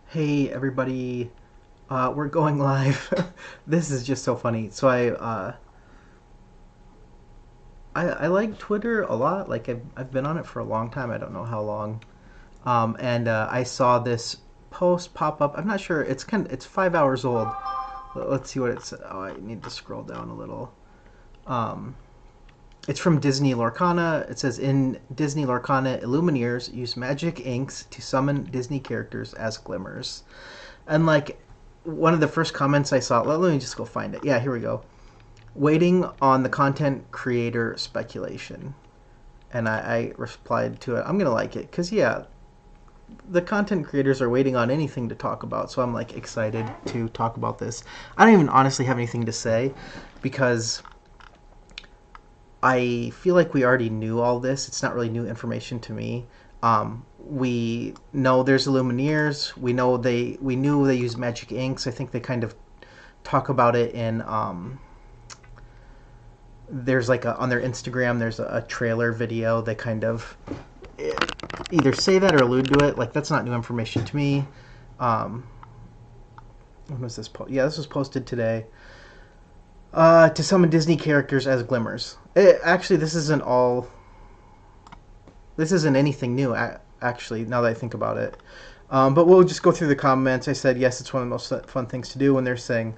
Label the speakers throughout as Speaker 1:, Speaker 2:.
Speaker 1: Hey everybody, we're going live. This is just so funny. So I like Twitter a lot. Like I've been on it for a long time. I don't know how long. And I saw this post pop up. I'm not sure. It's 5 hours old. Let's see what it's. Oh, I need to scroll down a little. Um, it's from Disney Lorcana. It says in Disney Lorcana, illumineers use magic inks to summon Disney characters as glimmers. And like one of the first comments I saw, let me just go find it. Yeah, here we go. Waiting on the content creator speculation. And I replied to it, I'm going to like it. Because, yeah, the content creators are waiting on anything to talk about. So I'm like excited to talk about this. I don't even honestly have anything to say because I feel like we already knew all this. It's not really new information to me. We know there's illumineers. We knew they use magic inks. I think they kind of talk about it in there's like on their Instagram. There's a trailer video. They kind of either say that or allude to it. Like that's not new information to me. Um, when was this post? Yeah, this was posted today. To summon Disney characters as glimmers. Actually, this isn't anything new. Actually, now that I think about it, but we'll just go through the comments. I said yes, it's one of the most fun things to do when they're saying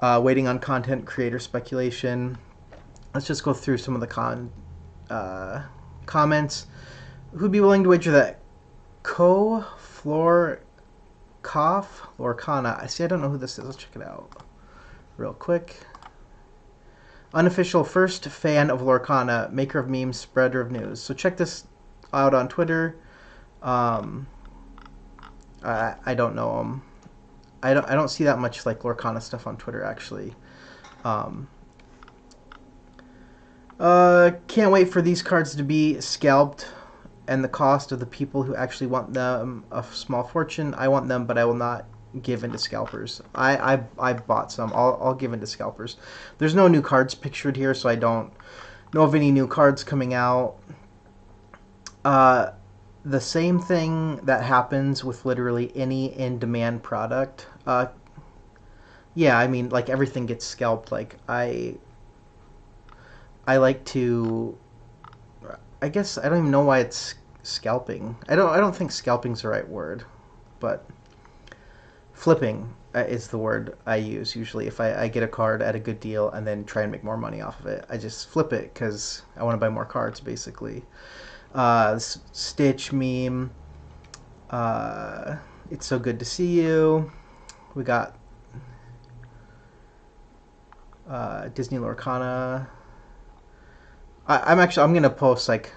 Speaker 1: waiting on content creator speculation. Let's just go through some of the comments. Who'd be willing to wager that Lorcana? I see. I don't know who this is. Let's check it out real quick. Unofficial first fan of Lorcana, maker of memes, spreader of news. So check this out on Twitter. I don't know him. I don't see that much like Lorcana stuff on Twitter actually. Can't wait for these cards to be scalped and the cost of the people who actually want them a small fortune. I want them, but I will not give into scalpers. I bought some. I'll give into scalpers. There's no new cards pictured here, so I don't know of any new cards coming out. The same thing that happens with literally any in-demand product. Yeah, I mean, like everything gets scalped. Like I like to. I guess I don't even know why it's scalping. I don't think scalping's the right word, but flipping is the word I use usually if I get a card at a good deal and then try and make more money off of it. I just flip it because I want to buy more cards, basically. Stitch meme. It's so good to see you. We got Disney Lorcana. I'm gonna post like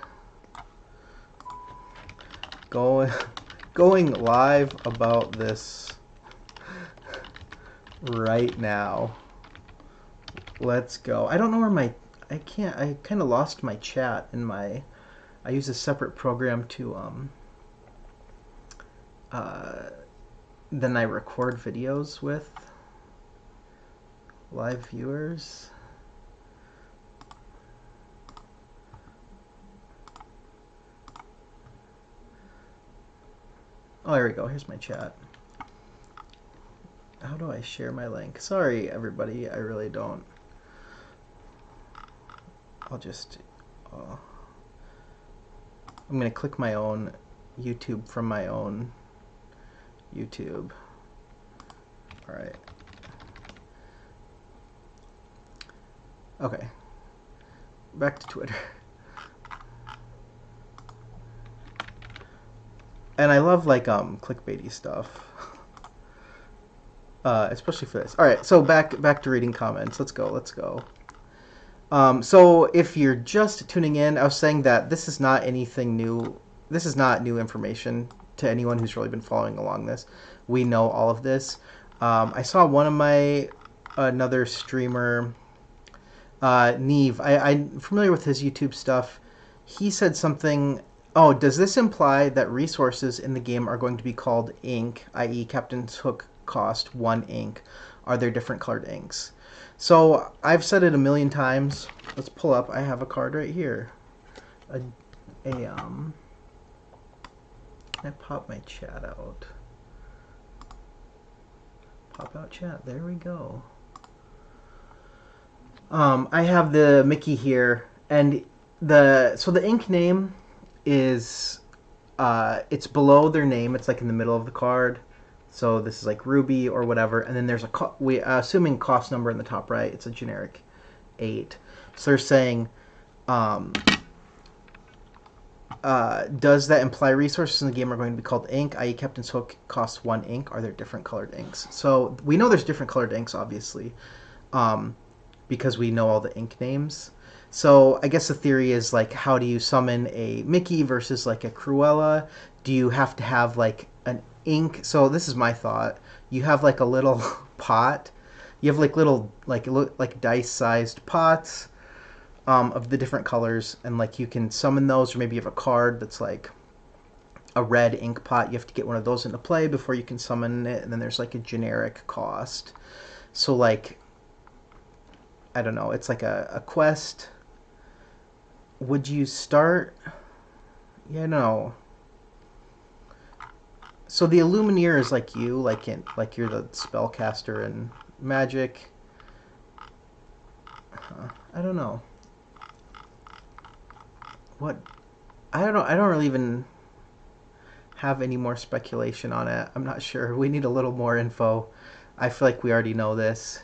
Speaker 1: going live about this right now. Let's go. I don't know where I kind of lost my chat in my. I use a separate program to then I record videos with live viewers. Oh, here we go. Here's my chat. How do I share my link? Sorry, everybody. I really don't. I'll just. I'm going to click my own YouTube from my own YouTube. All right. Okay. Back to Twitter. And I love like clickbaity stuff. Especially for this. All right, so back to reading comments. Let's go. So if you're just tuning in, I was saying that this is not anything new. This is not new information to anyone who's really been following along this. We know all of this. I saw one of another streamer, Neve. I'm familiar with his YouTube stuff. He said something. Oh, does this imply that resources in the game are going to be called ink, i.e. Captain's Hook cost 1 ink? Are there different colored inks? So I've said it a million times. Let's pull up. I have a card right here. I pop my chat out. pop out chat. There we go. I have the Mickey here, and the ink name is it's below their name. It's like in the middle of the card. So this is like Ruby or whatever, and then there's we assuming cost number in the top right. It's a generic 8. So they're saying, does that imply resources in the game are going to be called ink, i.e. Captain's Hook costs 1 ink? Are there different colored inks? So we know there's different colored inks, obviously, because we know all the ink names. So I guess the theory is like, how do you summon a Mickey versus like a Cruella? Do you have to have like an ink? So this is my thought. You have like a little pot. You have like little like dice-sized pots of the different colors, and like you can summon those, or maybe you have a card that's like a red ink pot. You have to get one of those into play before you can summon it, and then there's like a generic cost. So like, I don't know, it's like a quest. Would you start? Yeah, no. So the illumineer is like you, like you're the spellcaster in Magic. I don't know. What? I don't know. I don't really even have any more speculation on it. I'm not sure. We need a little more info. I feel like we already know this.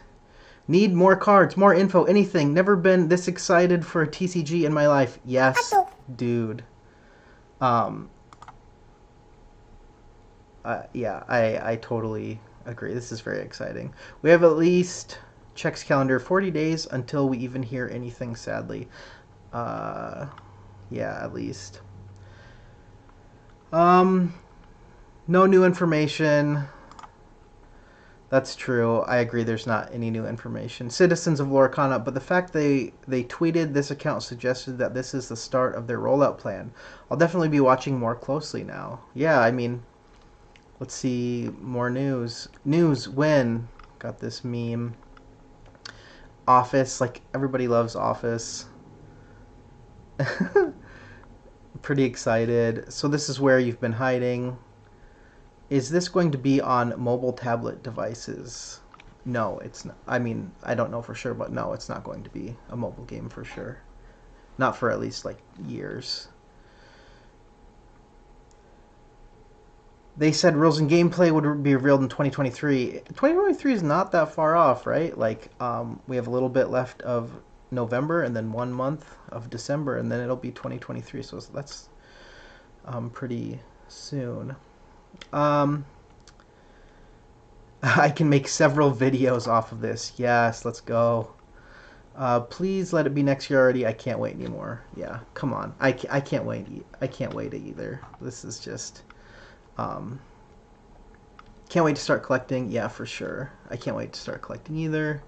Speaker 1: Need more cards, more info, anything. Never been this excited for a TCG in my life. Yes, dude. Yeah, I totally agree. This is very exciting. We have at least, checks calendar, 40 days until we even hear anything, sadly. Yeah, at least. No new information. That's true. I agree there's not any new information. Citizens of Lorcana, but the fact they tweeted this account suggested that this is the start of their rollout plan. I'll definitely be watching more closely now. Yeah, I mean, let's see more news. News when? Got this meme. Office, like everybody loves Office. Pretty excited. So this is where you've been hiding. Is this going to be on mobile tablet devices? No, it's not. I mean, I don't know for sure, but no, it's not going to be a mobile game for sure. Not for at least like years. They said rules and gameplay would be revealed in 2023. 2023 is not that far off, right? Like, we have a little bit left of November and then 1 month of December, and then it'll be 2023. So that's pretty soon. I can make several videos off of this. Yes, let's go. Please let it be next year already. I can't wait anymore. Yeah, come on. I can't wait. I can't wait either. This is just... can't wait to start collecting. Yeah, for sure. I can't wait to start collecting either.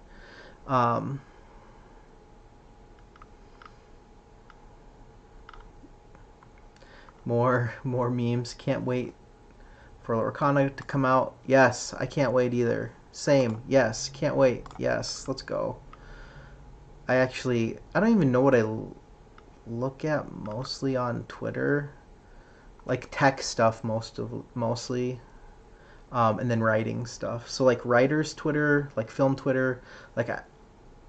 Speaker 1: More memes. Can't wait for Lorcana to come out. Yes, I can't wait either. Same. Yes, can't wait. Yes, let's go. I don't even know what I look at mostly on Twitter. Like tech stuff mostly. And then writing stuff. So like writers Twitter, like film Twitter, like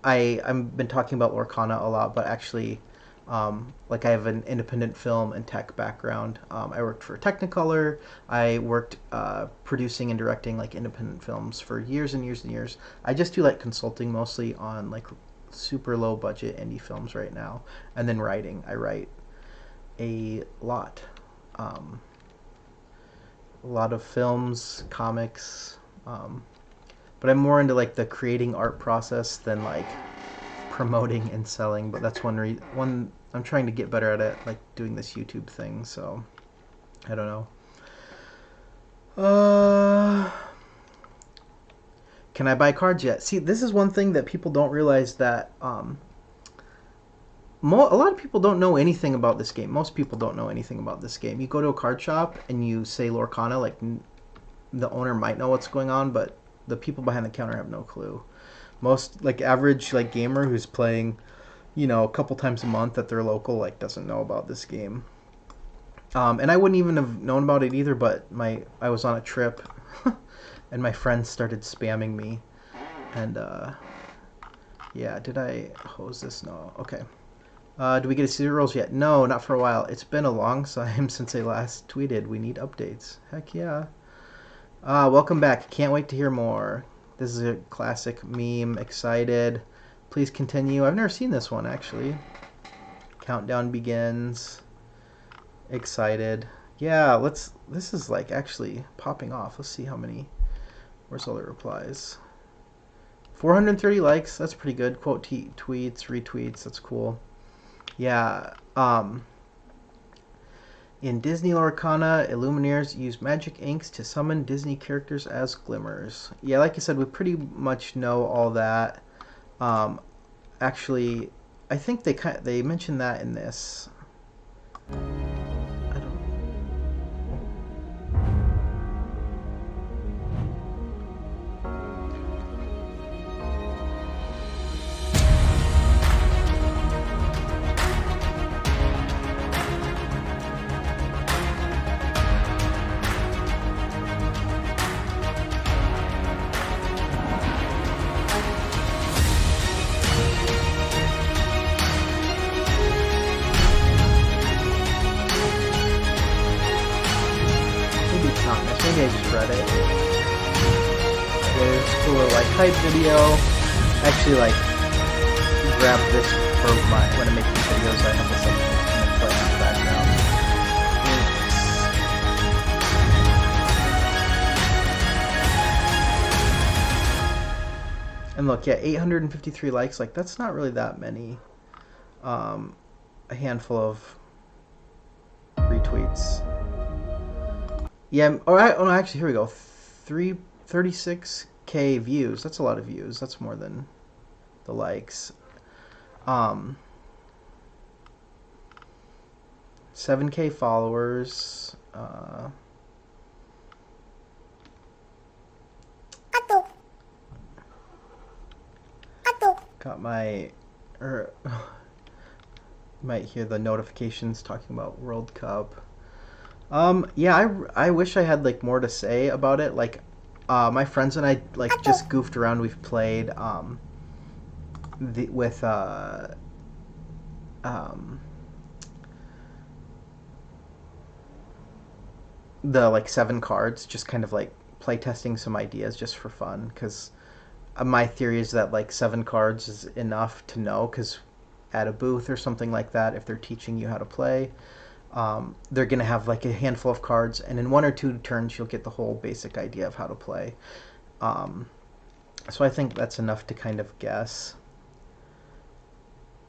Speaker 1: I've been talking about Lorcana a lot, but actually like I have an independent film and tech background. I worked for Technicolor. I worked producing and directing like independent films for years and years and years. I just do like consulting mostly on like super low budget indie films right now. And then writing. I write a lot. A lot of films, comics, but I'm more into like the creating art process than like promoting and selling. But that's one I'm trying to get better at it, like doing this YouTube thing. So I don't know. Can I buy cards yet? See, this is one thing that people don't realize, that a lot of people don't know anything about this game. Most people don't know anything about this game. You go to a card shop and you say Lorcana, like the owner might know what's going on, but the people behind the counter have no clue. Most like average like gamer who's playing, a couple times a month at their local, like doesn't know about this game. And I wouldn't even have known about it either, but I was on a trip and my friends started spamming me. And yeah, did I hose this? No. Okay. Do we get a cereals yet? No, not for a while. It's been a long time since I last tweeted. We need updates. Heck yeah. Welcome back. Can't wait to hear more. This is a classic meme. Excited. Please continue. I've never seen this one, actually. Countdown begins. Excited. Yeah, let's... This is, like, actually popping off. Let's see how many... Where's all the replies? 430 likes. That's pretty good. Quote tweets, retweets. That's cool. Yeah, in Disney Lorcana, illumineers use magic inks to summon Disney characters as glimmers. Yeah, like I said, we pretty much know all that. Actually, I think they mentioned that in this. I don't. Maybe it's not this. Maybe I just read it. There's cooler like hype video. Actually, like grab this for when I make these videos. I have this in the play in the background. And look, yeah, 853 likes. Like that's not really that many. A handful of retweets. Yeah, oh, actually, here we go. 36K views. That's a lot of views. That's more than the likes. 7K followers. Got my... you might hear the notifications talking about World Cup. Yeah, I wish I had like more to say about it. Like, my friends and I like just goofed around. We've played with the like 7 cards, just kind of like play testing some ideas just for fun. Because my theory is that like 7 cards is enough to know. Because at a booth or something like that, if they're teaching you how to play, they're going to have like a handful of cards, and in 1 or 2 turns you'll get the whole basic idea of how to play. So I think that's enough to kind of guess.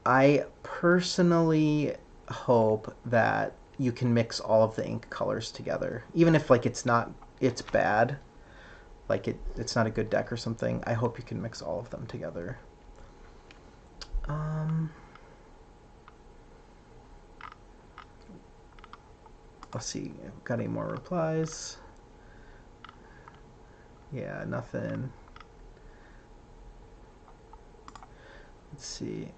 Speaker 1: I personally hope that you can mix all of the ink colors together, even if like it's bad, like it's not a good deck or something. I hope you can mix all of them together. Let's see, got any more replies? Yeah, nothing. Let's see.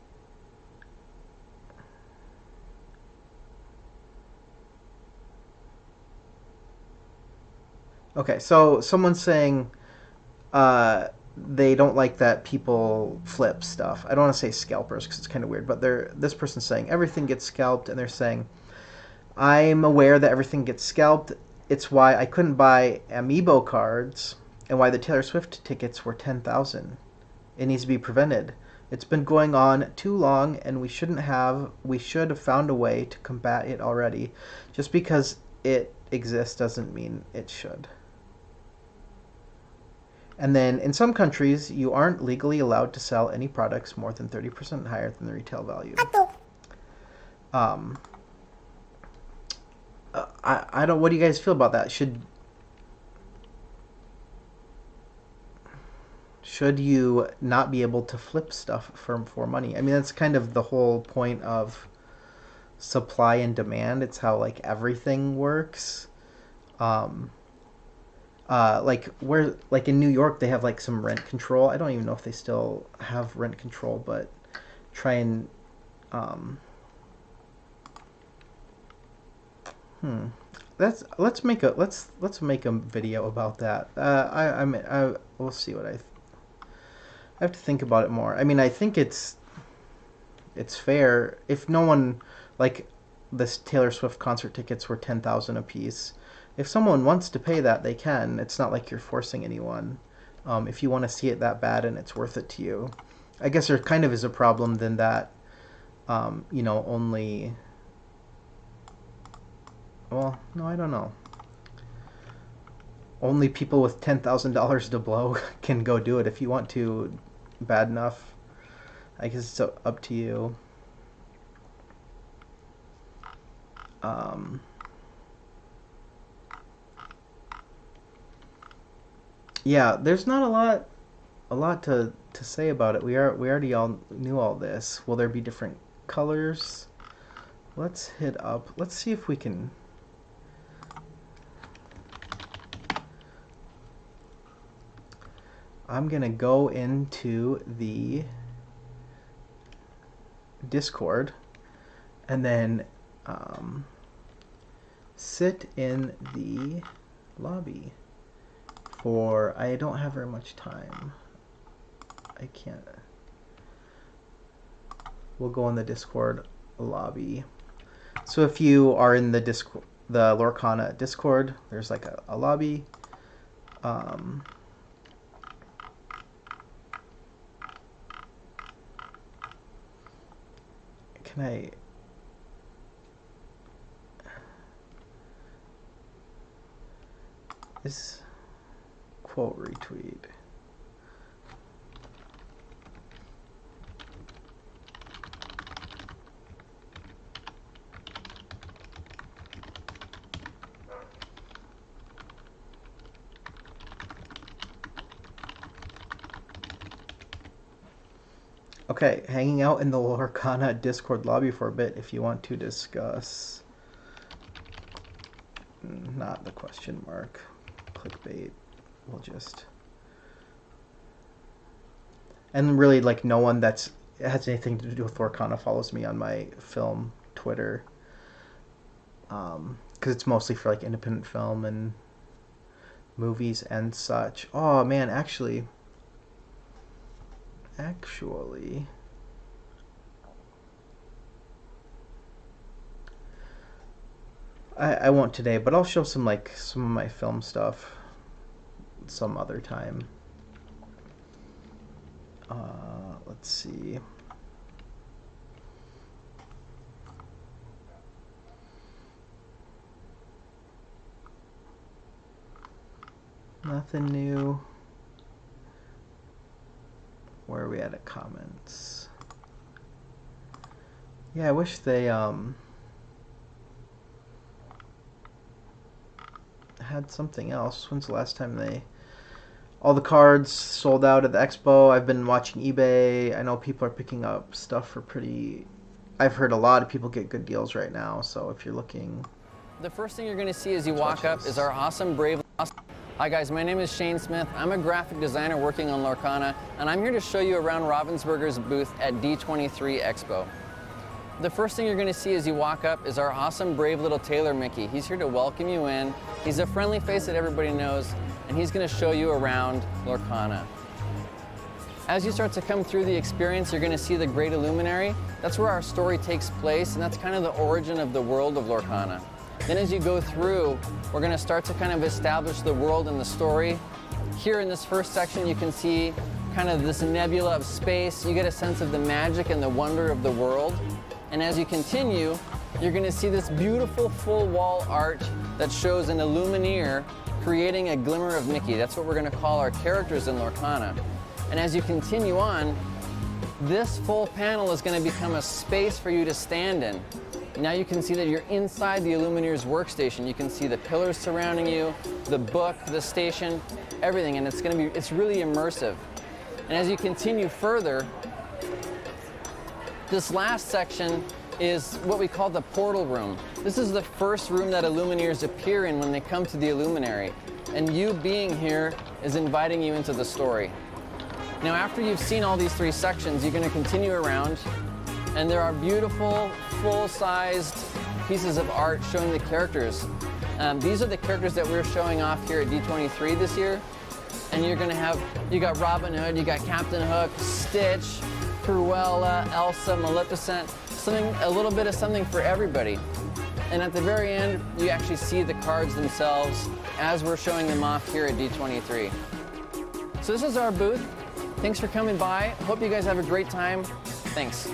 Speaker 1: Okay, so someone's saying they don't like that people flip stuff. I don't want to say scalpers because it's kind of weird, but this person's saying everything gets scalped, and they're saying, I'm aware that everything gets scalped. It's why I couldn't buy amiibo cards and why the Taylor Swift tickets were 10,000. It needs to be prevented. It's been going on too long, and we should have found a way to combat it already. Just because it exists doesn't mean it should. And then in some countries, you aren't legally allowed to sell any products more than 30% higher than the retail value. I don't. What do you guys feel about that? Should you not be able to flip stuff for money? I mean, that's kind of the whole point of supply and demand. It's how like everything works. Like in New York, they have like some rent control. I don't even know if they still have rent control, but try and let's make a video about that. We'll see what I have to think about it more. I mean, I think it's fair if no one, like, this Taylor Swift concert tickets were 10,000 a piece. If someone wants to pay that, they can. It's not like you're forcing anyone. If you want to see it that bad and it's worth it to you, I guess there kind of is a problem then that, only. Well, no, I don't know. Only people with $10,000 to blow can go do it. If you want to, bad enough. I guess it's up to you. Yeah, there's not a lot to say about it. We already all knew all this. Will there be different colors? Let's hit up. Let's see if we can. I'm gonna go into the Discord and then sit in the lobby for. I don't have very much time. I can't. We'll go in the Discord lobby. So if you are in the Lorcana Discord, there's like a lobby. Can I? This quote retweet. Okay, hanging out in the Lorcana Discord lobby for a bit if you want to discuss. Not the question mark. Clickbait. We'll just. And really, like, no one that has anything to do with Lorcana follows me on my film Twitter. Because it's mostly for, like, independent film and movies and such. Oh, man, actually, I won't today, but I'll show some of my film stuff some other time. Let's see. Nothing new. Where are we at comments? Yeah, I wish they had something else. When's the last time all the cards sold out at the expo? I've been watching eBay. I know people are picking up stuff for I've heard a lot of people get good deals right now, so if you're looking.
Speaker 2: The first thing you're going to see as you walk up is our awesome Brave. Hi guys, my name is Shane Smith. I'm a graphic designer working on Lorcana, and I'm here to show you around Ravensburger's booth at D23 Expo. The first thing you're going to see as you walk up is our awesome brave little Taylor Mickey. He's here to welcome you in. He's a friendly face that everybody knows, and he's going to show you around Lorcana. As you start to come through the experience, you're going to see the Great Illuminary. That's where our story takes place, and that's kind of the origin of the world of Lorcana. Then as you go through, we're going to start to kind of establish the world and the story. Here in this first section, you can see kind of this nebula of space. You get a sense of the magic and the wonder of the world. And as you continue, you're going to see this beautiful full wall art that shows an illumineer creating a glimmer of Mickey. That's what we're going to call our characters in Lorcana. And as you continue on, this full panel is going to become a space for you to stand in. Now you can see that you're inside the Illumineers workstation. You can see the pillars surrounding you, the book, the station, everything, and it's really immersive. And as you continue further, this last section is what we call the portal room. This is the first room that Illumineers appear in when they come to the Illuminary. And you being here is inviting you into the story. Now after you've seen all these three sections, you're going to continue around, and there are beautiful, full-sized pieces of art showing the characters. These are the characters that we're showing off here at D23 this year. And you're gonna have, you got Robin Hood, you got Captain Hook, Stitch, Cruella, Elsa, Maleficent, a little bit of something for everybody. And at the very end, you actually see the cards themselves as we're showing them off here at D23. So this is our booth. Thanks for coming by. Hope you guys have a great time. Thanks.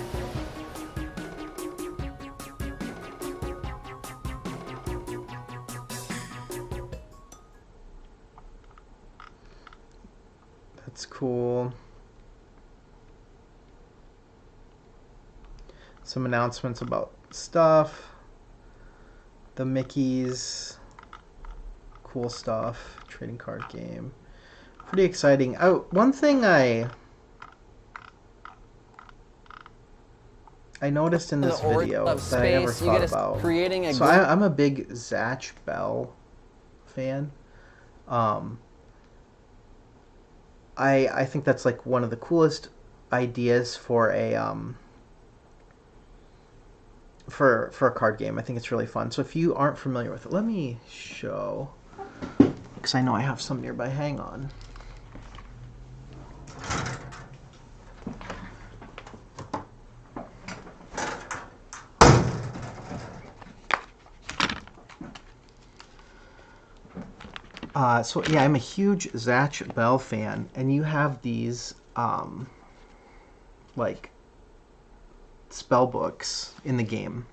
Speaker 1: That's cool. Some announcements about stuff. The Mickeys. Cool stuff. Trading card game. Pretty exciting. Oh, one thing I noticed in this video that I never thought about. So I'm a big Zatch Bell fan. I think that's like one of the coolest ideas for a for a card game. I think it's really fun. So if you aren't familiar with it, let me show, because I know I have some nearby. Hang on. So yeah, I'm a huge Zatch Bell fan, and you have these like spell books in the game,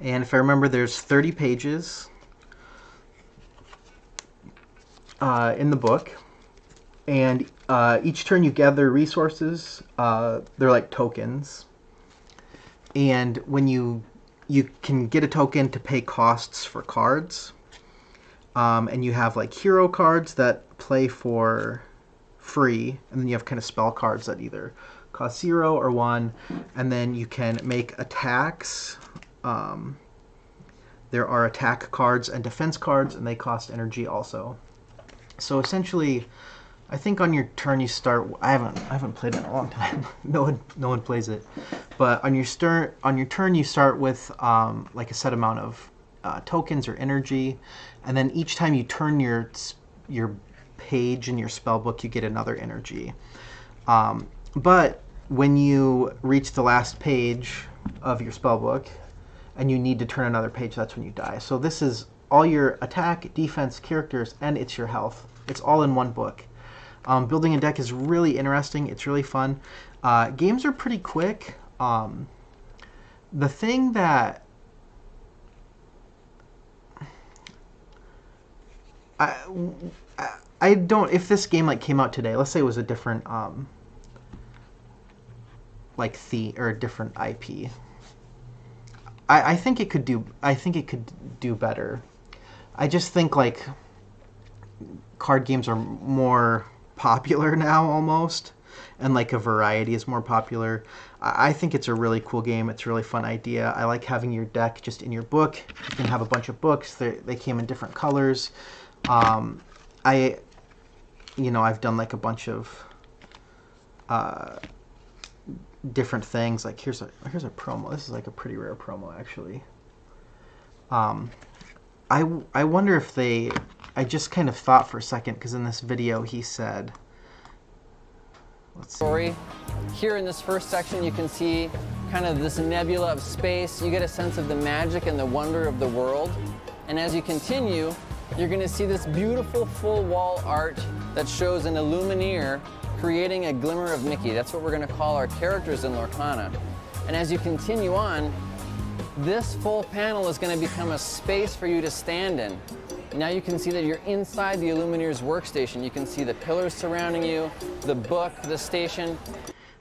Speaker 1: and if I remember, there's 30 pages in the book, and each turn you gather resources. They're like tokens, and when you can get a token to pay costs for cards. And you have like hero cards that play for free, and then you have kind of spell cards that either cost 0 or 1, and then you can make attacks. There are attack cards and defense cards, and they cost energy also. So essentially, I think on your turn you start. I haven't played it in a long time. No one plays it, but on your turn you start with like a set amount of tokens or energy, and then each time you turn your page in your spell book, you get another energy. But when you reach the last page of your spell book and you need to turn another page, that's when you die. So this is all your attack, defense, characters, and it's your health. It's all in one book. Building a deck is really interesting. It's really fun. Games are pretty quick. The thing that I don't, if this game like came out today, let's say it was a different like theme or a different IP, I think it could do better. I just think like card games are more popular now almost, and like a variety is more popular. I think it's a really cool game. It's a really fun idea. I like having your deck just in your book. You can have a bunch of books. They came in different colors. I've done like a bunch of different things. Like here's a promo. This is like a pretty rare promo actually. I wonder if I just kind of thought for a second, because in this video he said, let's see.
Speaker 2: Story. Here in this first section you can see kind of this nebula of space. You get a sense of the magic and the wonder of the world. And as you continue, you're going to see this beautiful full wall art that shows an illumineer creating a glimmer of Mickey. That's what we're going to call our characters in Lorcana. And as you continue on, this full panel is going to become a space for you to stand in. Now you can see that you're inside the Illumineers workstation. You can see the pillars surrounding you, the book, the station.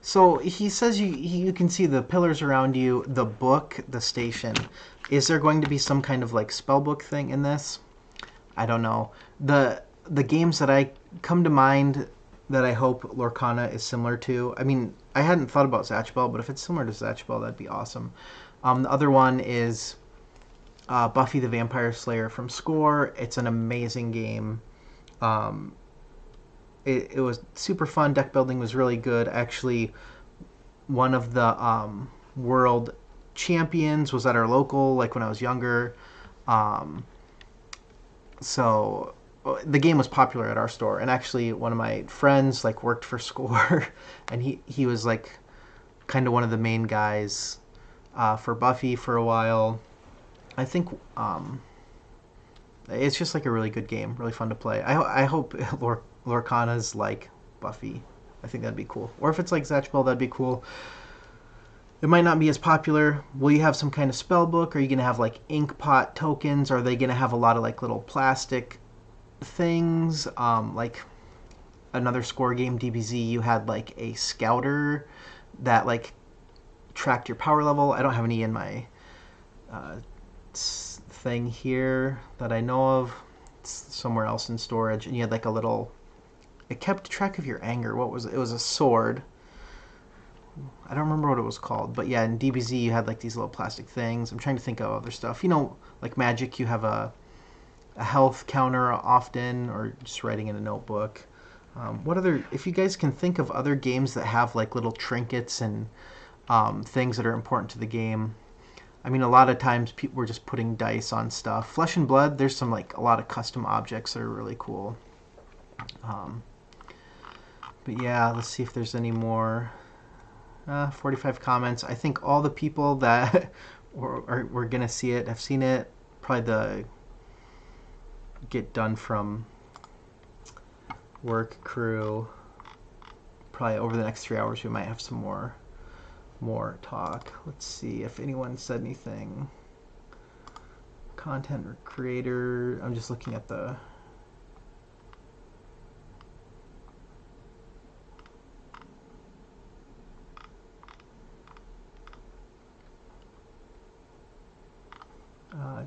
Speaker 1: So he says you can see the pillars around you, the book, the station. Is there going to be some kind of like spellbook thing in this? I don't know. The games that I come to mind that I hope Lorcana is similar to. I mean, I hadn't thought about Zatch Bell, but if it's similar to Zatch Bell, that'd be awesome. The other one is Buffy the Vampire Slayer from Score. It's an amazing game. It was super fun. Deck building was really good. Actually, one of the world champions was at our local, like when I was younger. So the game was popular at our store, and actually one of my friends like worked for Score, and he was like kind of one of the main guys for Buffy for a while. I think it's just like a really good game, really fun to play. I hope Lorcana's like Buffy. I think that'd be cool. Or if it's like Zatch Bell, that'd be cool. It might not be as popular. Will you have some kind of spell book? Are you going to have like ink pot tokens? Are they going to have a lot of like little plastic things? Like another Score game, DBZ, you had like a scouter that like tracked your power level. I don't have any in my uh, thing here that I know of. It's somewhere else in storage. And you had like a little. It kept track of your anger. What was it? It was a sword. I don't remember what it was called, but yeah, in DBZ you had like these little plastic things. I'm trying to think of other stuff. You know, like Magic, you have a health counter often, or just writing in a notebook. What other? If you guys can think of other games that have like little trinkets and things that are important to the game. I mean, a lot of times people were just putting dice on stuff. Flesh and Blood, there's some like a lot of custom objects that are really cool. Um, but yeah, let's see if there's any more. 45 comments. I think all the people that were gonna see it have seen it. Probably the get done from work crew. Probably over the next 3 hours we might have some more talk. Let's see if anyone said anything. Content creator. I'm just looking at the.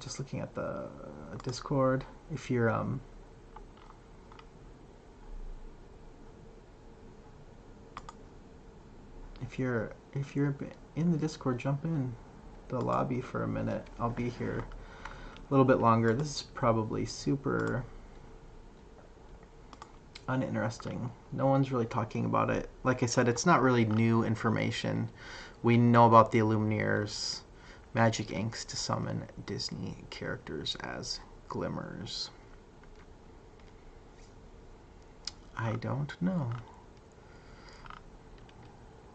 Speaker 1: Just looking at the Discord. If you're if you're in the Discord, jump in the lobby for a minute. I'll be here a little bit longer. This is probably super uninteresting. No one's really talking about it. Like I said, it's not really new information. We know about the illumineers, magic inks to summon Disney characters as glimmers. I don't know.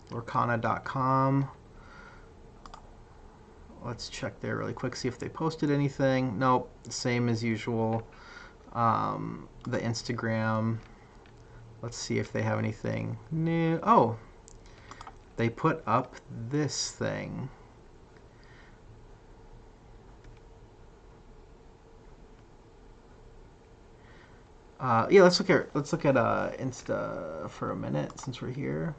Speaker 1: Lorcana.com. Let's check there really quick, see if they posted anything. Nope, same as usual. The Instagram. Let's see if they have anything new. Oh, they put up this thing. Yeah, let's look at Insta for a minute since we're here.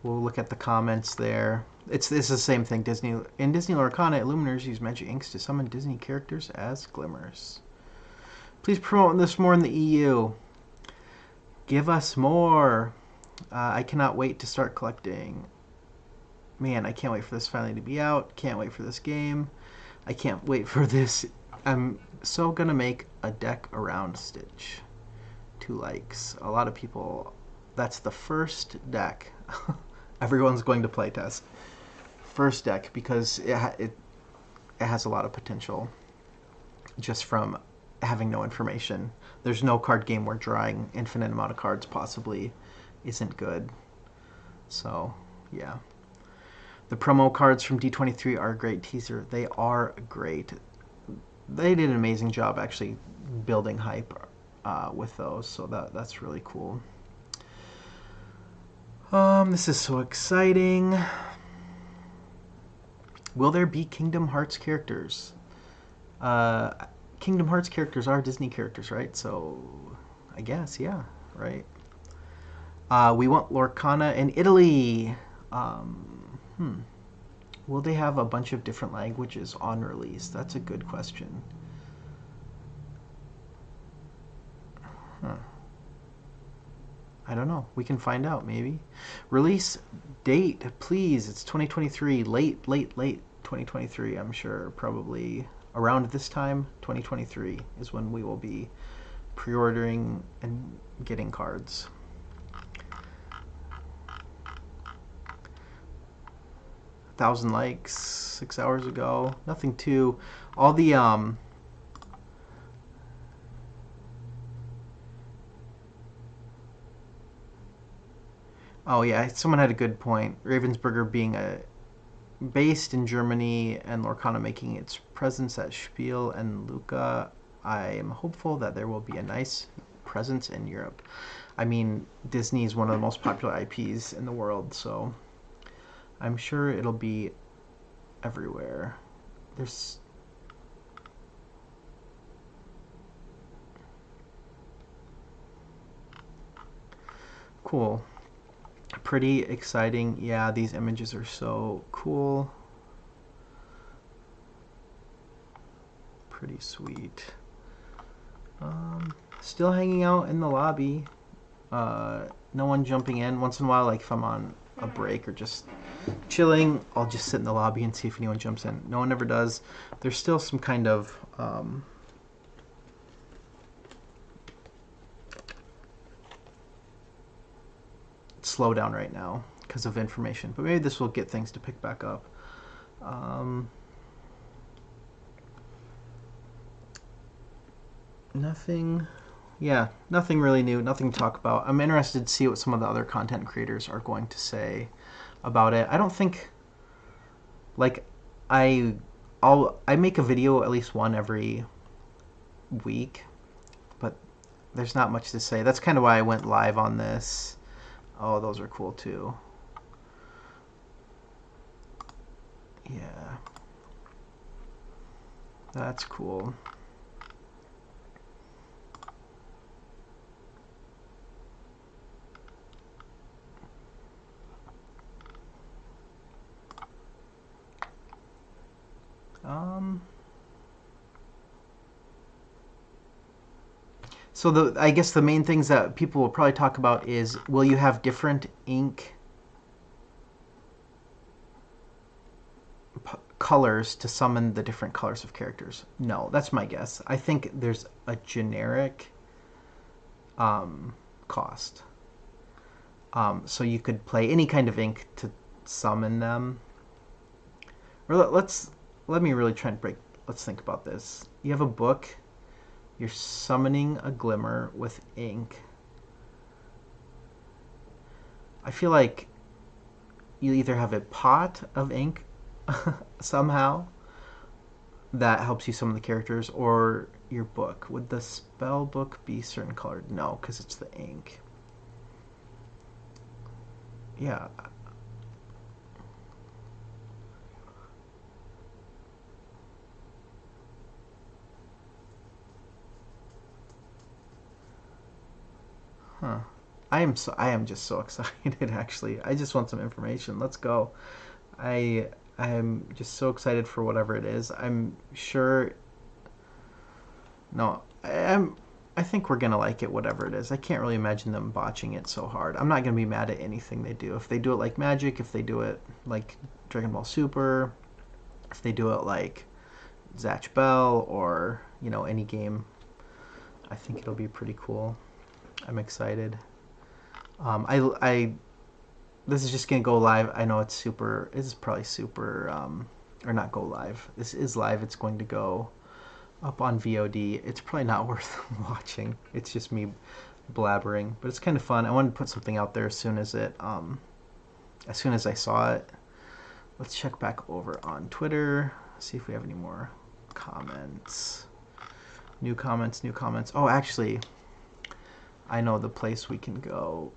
Speaker 1: We'll look at the comments there. This is the same thing. Disney Lorcana, illuminers use magic inks to summon Disney characters as glimmers. Please promote this more in the EU. Give us more. I cannot wait to start collecting. Man, I can't wait for this finally to be out. Can't wait for this game. I can't wait for this. I'm so gonna make a deck around Stitch. 2 likes. A lot of people. That's the first deck everyone's going to playtest. First deck, because it has a lot of potential just from having no information. There's no card game where drawing infinite amount of cards possibly isn't good. So, yeah. The promo cards from D23 are a great teaser. They are great. They did an amazing job actually building hype with those, so that's really cool. This is so exciting. Will there be Kingdom Hearts characters? Kingdom Hearts characters are Disney characters, right? So, I guess, yeah, right. We want Lorcana in Italy. Will they have a bunch of different languages on release? That's a good question. I don't know. We can find out, maybe. Release date, please. It's 2023. Late 2023, I'm sure. Probably around this time, 2023, is when we will be pre-ordering and getting cards. Thousand likes 6 hours ago. Nothing too. All the Oh yeah, someone had a good point. Ravensburger being based in Germany and Lorcana making its presence at Spiel and Lucca, I am hopeful that there will be a nice presence in Europe. I mean, Disney is one of the most popular IPs in the world, so I'm sure it'll be everywhere. There's cool. Pretty exciting. Yeah, these images are so cool. Pretty sweet. Still hanging out in the lobby. No one jumping in. Once in a while, like if I'm on a break or just chilling, I'll just sit in the lobby and see if anyone jumps in. No one ever does. There's still some kind of slowdown right now because of information, but maybe this will get things to pick back up. Um, Nothing. Yeah, nothing really new, nothing to talk about. I'm interested to see what some of the other content creators are going to say about it. I don't think like I I make a video at least one every week, but there's not much to say. That's kind of why I went live on this. Oh, those are cool too. Yeah. That's cool. Um So I guess the main things that people will probably talk about is, will you have different ink colors to summon the different colors of characters? No, that's my guess. I think there's a generic cost. So you could play any kind of ink to summon them. Or let me really try and break. Let's think about this. You have a book. You're summoning a glimmer with ink. I feel like you either have a pot of ink somehow that helps you summon the characters, or your book. Would the spell book be certain colored? No, because it's the ink. Yeah. Huh. I am just so excited actually. I just want some information. Let's go. I'm just so excited for whatever it is. I'm sure no, I think we're gonna like it, whatever it is. I can't really imagine them botching it so hard. I'm not gonna be mad at anything they do. If they do it like Magic, if they do it like Dragon Ball Super, if they do it like Zatch Bell, or any game, I think it'll be pretty cool. I'm excited. I This is just gonna go live. I know it's super. This is probably super. Or not go live. This is live. It's going to go up on VOD. It's probably not worth watching. It's just me blabbering, but it's kind of fun. I wanted to put something out there as soon as as soon as I saw it. Let's check back over on Twitter. See if we have any more comments. New comments. New comments. Oh, actually, I know the place we can go,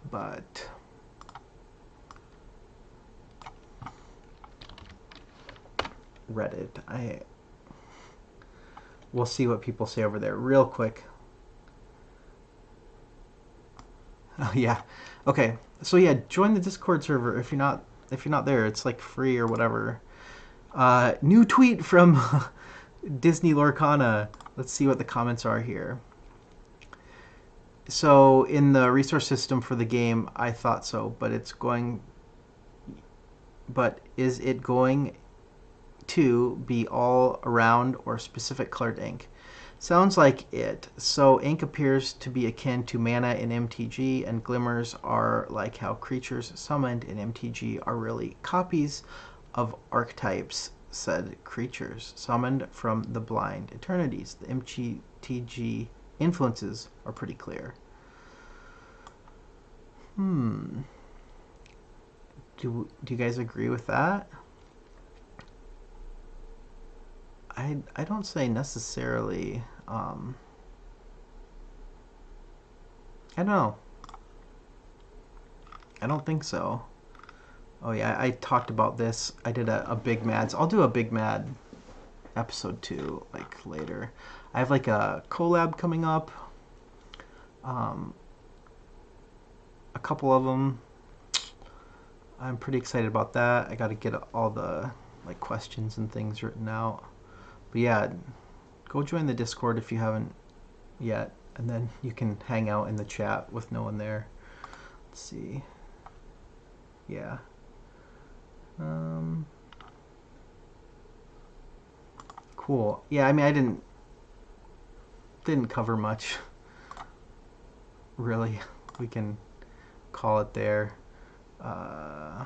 Speaker 1: but Reddit. We'll see what people say over there real quick. Oh yeah. Okay. So yeah, join the Discord server if you're not there. It's like free or whatever. New tweet from Disney Lorcana. Let's see what the comments are here. So in the resource system for the game, I thought so, but is it going to be all around or specific colored ink? Sounds like it. So ink appears to be akin to mana in MTG, and glimmers are like how creatures summoned in MTG are really copies of archetypes, said creatures summoned from the blind eternities. The MTG influences are pretty clear. Hmm. Do you guys agree with that? I don't say necessarily. I don't know. I don't think so. Oh yeah, I talked about this. I did a Big Mads. I'll do a Big Mad episode 2 like later. I have like a collab coming up. Um, a couple of them. I'm pretty excited about that. I got to get all the like questions and things written out. But yeah, go join the Discord if you haven't yet, and then you can hang out in the chat with no one there. Let's see. Yeah. Um, cool. Yeah, I mean, I didn't cover much, really. We can call it there. Uh,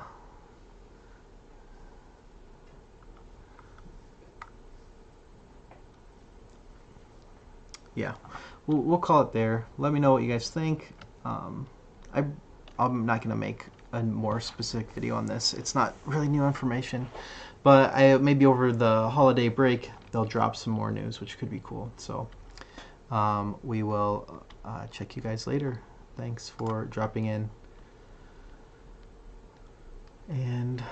Speaker 1: yeah, we'll call it there. Let me know what you guys think. Um, I I'm not gonna make a more specific video on this. It's not really new information, but I maybe over the holiday break they'll drop some more news, which could be cool. So we will check you guys later. Thanks for dropping in, and